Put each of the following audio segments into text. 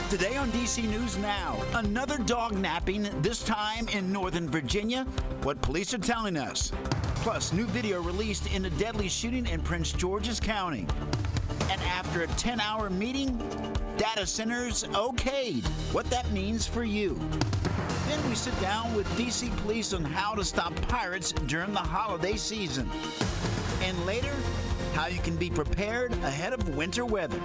Today on DC News Now, another dog napping, this time in Northern Virginia. What police are telling us. Plus, new video released in a deadly shooting in Prince George's County. And after a 10-hour meeting, data centers okayed. What that means for you. Then we sit down with DC police on how to stop pirates during the holiday season. And later, how you can be prepared ahead of winter weather.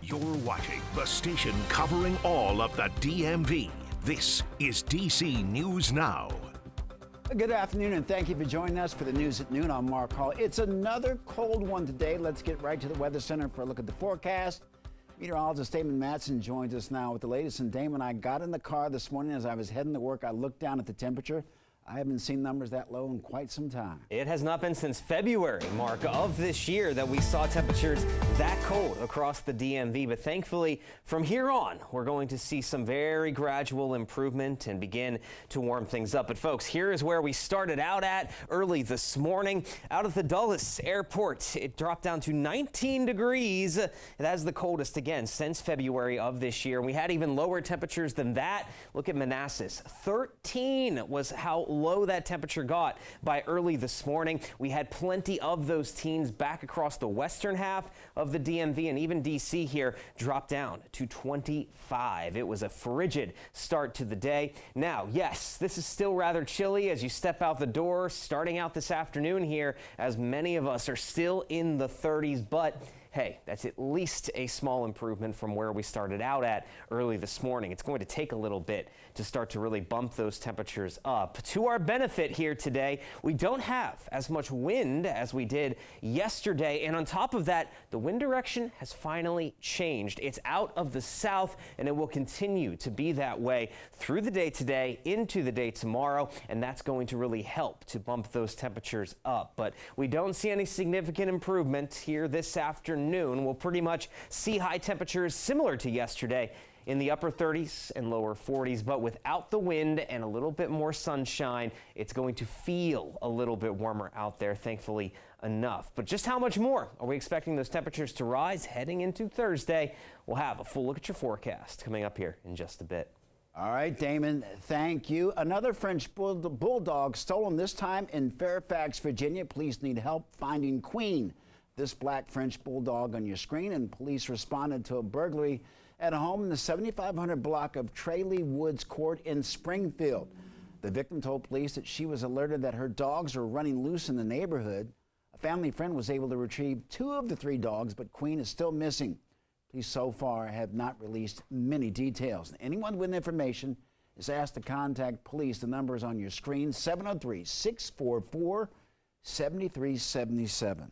You're watching the station covering all of the DMV. This is DC News Now. Good afternoon, and thank you for joining us for the news at noon. I'm Mark Hall. It's another cold one today. Let's get right to the Weather Center for a look at the forecast. Meteorologist Damon Matson joins us now with the latest. And Damon, I got in the car this morning as I was heading to work. I looked down at the temperature. I haven't seen numbers that low in quite some time. It has not been since February, Mark, of this year that we saw temperatures that cold across the DMV. But thankfully, from here on, we're going to see some very gradual improvement and begin to warm things up. But folks, here is where we started out at early this morning. Out at the Dulles Airport, it dropped down to 19 degrees. That is the coldest again since February of this year. We had even lower temperatures than that. Look at Manassas. 13 was how low that temperature got by early this morning. We had plenty of those teens back across the western half of the DMV, and even DC here dropped down to 25. It was a frigid start to the day. Now, yes, this is still rather chilly as you step out the door starting out this afternoon here, as many of us are still in the 30s, but hey, that's at least a small improvement from where we started out at early this morning. It's going to take a little bit to start to really bump those temperatures up. To our benefit here today, we don't have as much wind as we did yesterday. And on top of that, the wind direction has finally changed. It's out of the south, and it will continue to be that way through the day today into the day tomorrow. And that's going to really help to bump those temperatures up. But we don't see any significant improvement here this afternoon. We'll pretty much see high temperatures similar to yesterday in the upper 30s and lower 40s, but without the wind and a little bit more sunshine, it's going to feel a little bit warmer out there, thankfully enough. But just how much more are we expecting those temperatures to rise heading into Thursday? We'll have a full look at your forecast coming up here in just a bit. All right, Damon, thank you. Another French bulldog stolen, this time in Fairfax, Virginia. Police need help finding Queen, this black French bulldog on your screen, and police responded to a burglary at a home in the 7500 block of Tralee Woods Court in Springfield. The victim told police that she was alerted that her dogs were running loose in the neighborhood. A family friend was able to retrieve 2 of the 3 dogs, but Queen is still missing. Police so far have not released many details. Anyone with information is asked to contact police. The number is on your screen, 703-644-7377.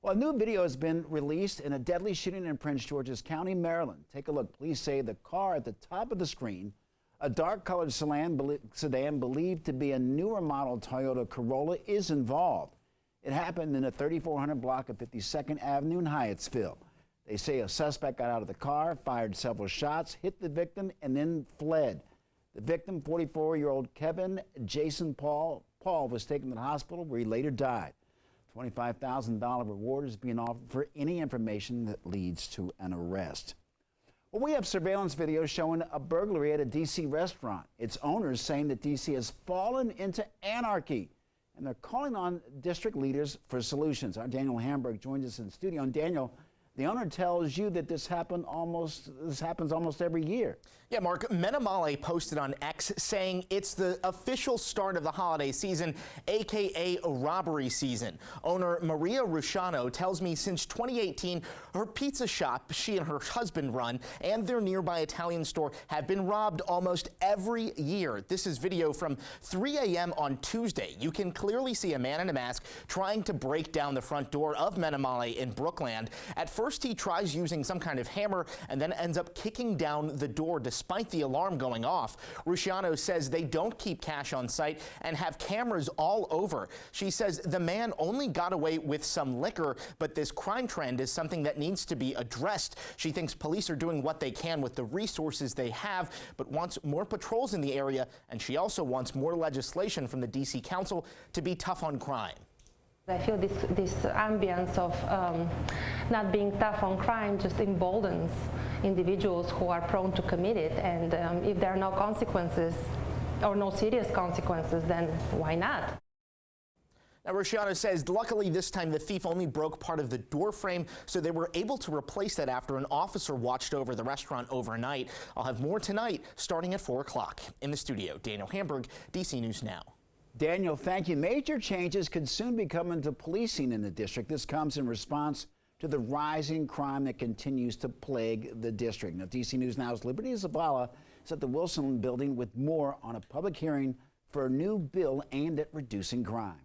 Well, a new video has been released in a deadly shooting in Prince George's County, Maryland. Take a look. Police say the car at the top of the screen, a dark-colored sedan believed to be a newer model Toyota Corolla, is involved. It happened in the 3400 block of 52nd Avenue in Hyattsville. They say a suspect got out of the car, fired several shots, hit the victim, and then fled. The victim, 44-year-old Kevin Jason Paul, was taken to the hospital where he later died. $25,000 reward is being offered for any information that leads to an arrest. Well, we have surveillance video showing a burglary at a D.C. restaurant. Its owners saying that D.C. has fallen into anarchy, and they're calling on district leaders for solutions. Our Daniel Hamburg joins us in the studio. And Daniel, the owner tells you that this happens almost every year. Yeah, Mark, Menamale posted on X saying it's the official start of the holiday season, a.k.a. robbery season. Owner Maria Rusciano tells me since 2018, her pizza shop she and her husband run and their nearby Italian store have been robbed almost every year. This is video from 3 a.m. on Tuesday. You can clearly see a man in a mask trying to break down the front door of Menamale in Brookland. At first, he tries using some kind of hammer and then ends up kicking down the door despite the alarm going off. Rusciano says they don't keep cash on site and have cameras all over. She says the man only got away with some liquor, but this crime trend is something that needs to be addressed. She thinks police are doing what they can with the resources they have, but wants more patrols in the area, and she also wants more legislation from the D.C. Council to be tough on crime. I feel this ambience of not being tough on crime just emboldens individuals who are prone to commit it, and if there are no consequences or no serious consequences, then why not? Now, Rusciano says luckily this time the thief only broke part of the door frame, so they were able to replace that after an officer watched over the restaurant overnight. I'll have more tonight starting at 4 o'clock. In the studio, Daniel Hamburg, DC News Now. Daniel, thank you. Major changes could soon be coming to policing in the district. This comes in response to the rising crime that continues to plague the district. Now, DC News Now's Liberty Zavala is at the Wilson Building with more on a public hearing for a new bill aimed at reducing crime.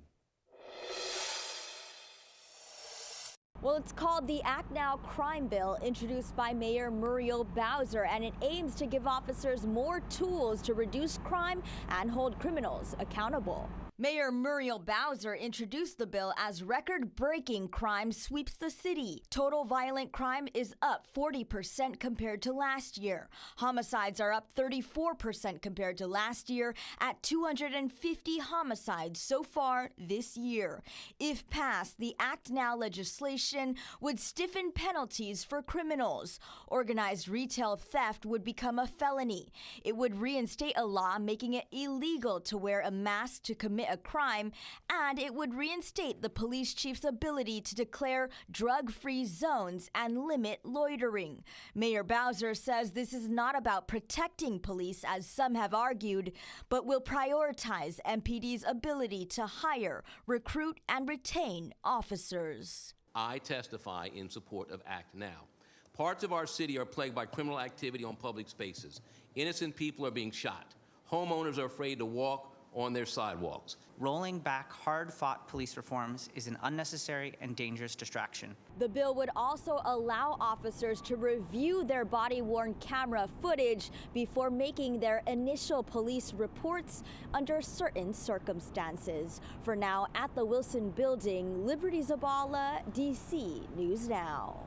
Well, it's called the Act Now Crime Bill, introduced by Mayor Muriel Bowser, and it aims to give officers more tools to reduce crime and hold criminals accountable. Mayor Muriel Bowser introduced the bill as record-breaking crime sweeps the city. Total violent crime is up 40% compared to last year. Homicides are up 34% compared to last year at 250 homicides so far this year. If passed, the Act Now legislation would stiffen penalties for criminals. Organized retail theft would become a felony. It would reinstate a law making it illegal to wear a mask to commit a crime, and it would reinstate the police chief's ability to declare drug-free zones and limit loitering. Mayor Bowser says this is not about protecting police, as some have argued, but will prioritize MPD's ability to hire, recruit, and retain officers. I testify in support of Act Now. Parts of our city are plagued by criminal activity on public spaces. Innocent people are being shot. Homeowners are afraid to walk on their sidewalks. Rolling back hard-fought police reforms is an unnecessary and dangerous distraction. The bill would also allow officers to review their body-worn camera footage before making their initial police reports under certain circumstances. For now, at the Wilson Building, Liberty Zabala, DC News Now.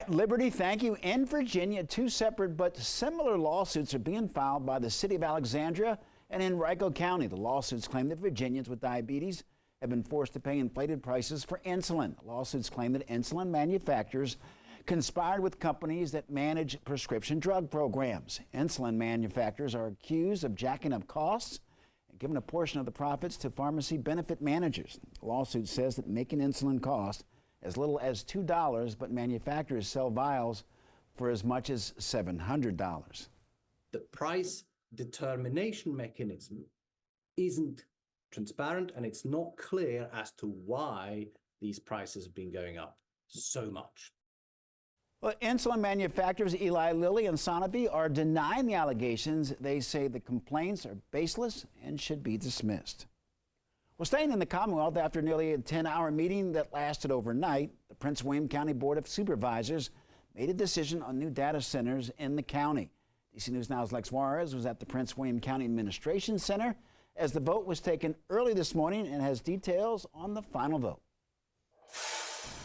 Liberty, thank you. In Virginia, two separate but similar lawsuits are being filed by the city of Alexandria and Henrico County. The lawsuits claim that Virginians with diabetes have been forced to pay inflated prices for insulin. The lawsuits claim that insulin manufacturers conspired with companies that manage prescription drug programs. Insulin manufacturers are accused of jacking up costs and giving a portion of the profits to pharmacy benefit managers. The lawsuit says that making insulin cost as little as $2, but manufacturers sell vials for as much as $700. The price determination mechanism isn't transparent, and it's not clear as to why these prices have been going up so much. Well, insulin manufacturers Eli Lilly and Sanofi are denying the allegations. They say the complaints are baseless and should be dismissed. Well, staying in the Commonwealth, after nearly a 10-hour meeting that lasted overnight, the Prince William County Board of Supervisors made a decision on new data centers in the county. DC News Now's Lex Juarez was at the Prince William County Administration Center as the vote was taken early this morning and has details on the final vote.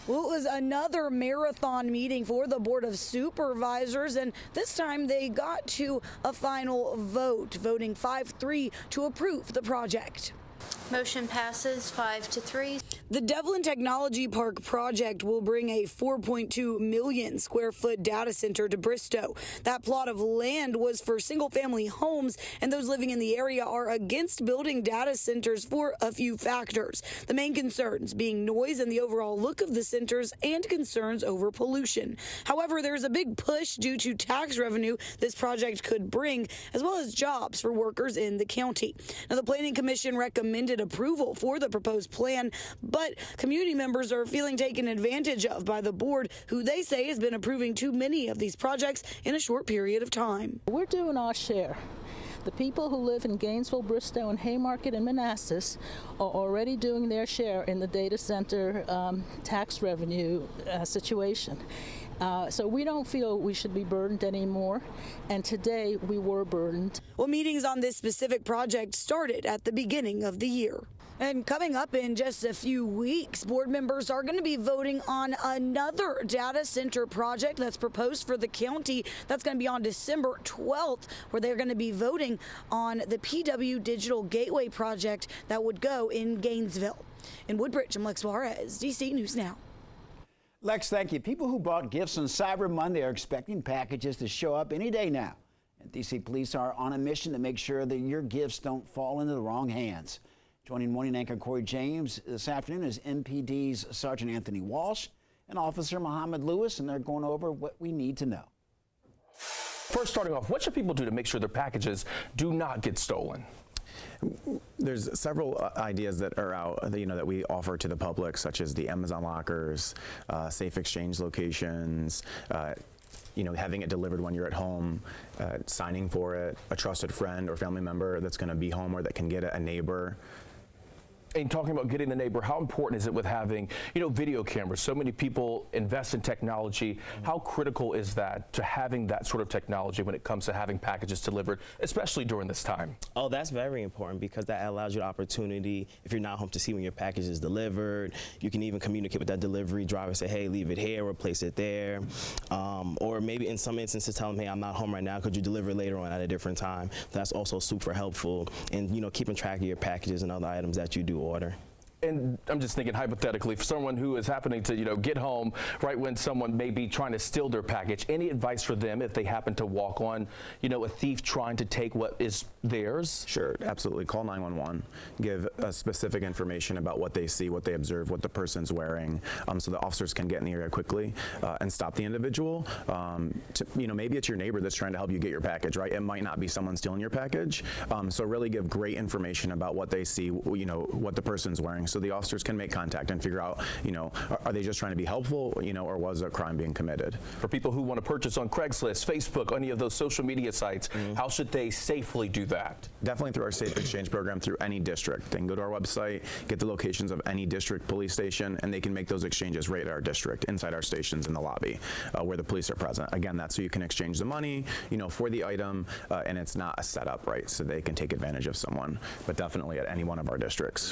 Well, it was another marathon meeting for the Board of Supervisors, and this time they got to a final vote, voting 5-3 to approve the project. Motion passes 5-3. The Devlin Technology Park project will bring a 4.2 million square foot data center to Bristow. That plot of land was for single family homes, and those living in the area are against building data centers for a few factors. The main concerns being noise and the overall look of the centers and concerns over pollution. However, there's a big push due to tax revenue this project could bring, as well as jobs for workers in the county. Now, the Planning Commission recommended approval for the proposed plan, but community members are feeling taken advantage of by the board, who they say has been approving too many of these projects in a short period of time. We're doing our share. The people who live in Gainesville, Bristow, and Haymarket and Manassas are already doing their share in the data center tax revenue situation. So we don't feel we should be burdened anymore, and today we were burdened. Well, meetings on this specific project started at the beginning of the year. And coming up in just a few weeks, board members are going to be voting on another data center project that's proposed for the county. That's going to be on December 12th, where they're going to be voting on the PW Digital Gateway project that would go in Gainesville. In Woodbridge, I'm Lex Juarez, DC News Now. Lex, thank you. People who bought gifts on Cyber Monday are expecting packages to show up any day now. And DC police are on a mission to make sure that your gifts don't fall into the wrong hands. Joining morning anchor Corey James this afternoon is MPD's Sergeant Anthony Walsh and Officer Muhammad Lewis, and they're going over what we need to know. First, starting off, what should people do to make sure their packages do not get stolen? There's several ideas that are out, that we offer to the public, such as the Amazon lockers, safe exchange locations, having it delivered when you're at home, signing for it, a trusted friend or family member that's going to be home or that can get it, a neighbor. And talking about getting the neighbor, how important is it with having, video cameras? So many people invest in technology. How critical is that to having that sort of technology when it comes to having packages delivered, especially during this time? Oh, that's very important because that allows you the opportunity, if you're not home, to see when your package is delivered. You can even communicate with that delivery driver, say, hey, leave it here or place it there. Or maybe in some instances tell them, hey, I'm not home right now. Could you deliver later on at a different time? That's also super helpful in, keeping track of your packages and other items that you do order. And I'm just thinking hypothetically, for someone who is happening to, get home right when someone may be trying to steal their package, any advice for them if they happen to walk on, a thief trying to take what is theirs? Sure, absolutely. Call 911. Give specific information about what they see, what they observe, what the person's wearing, so the officers can get in the area quickly and stop the individual. Maybe it's your neighbor that's trying to help you get your package, right? It might not be someone stealing your package. So really give great information about what they see, what the person's wearing, so the officers can make contact and figure out, are they just trying to be helpful, or was a crime being committed? For people who want to purchase on Craigslist, Facebook, any of those social media sites, how should they safely do that? Definitely through our Safe Exchange program through any district. They can go to our website, get the locations of any district police station, and they can make those exchanges right at our district, inside our stations in the lobby where the police are present. Again, that's so you can exchange the money, for the item, and it's not a setup, right? So they can take advantage of someone, but definitely at any one of our districts.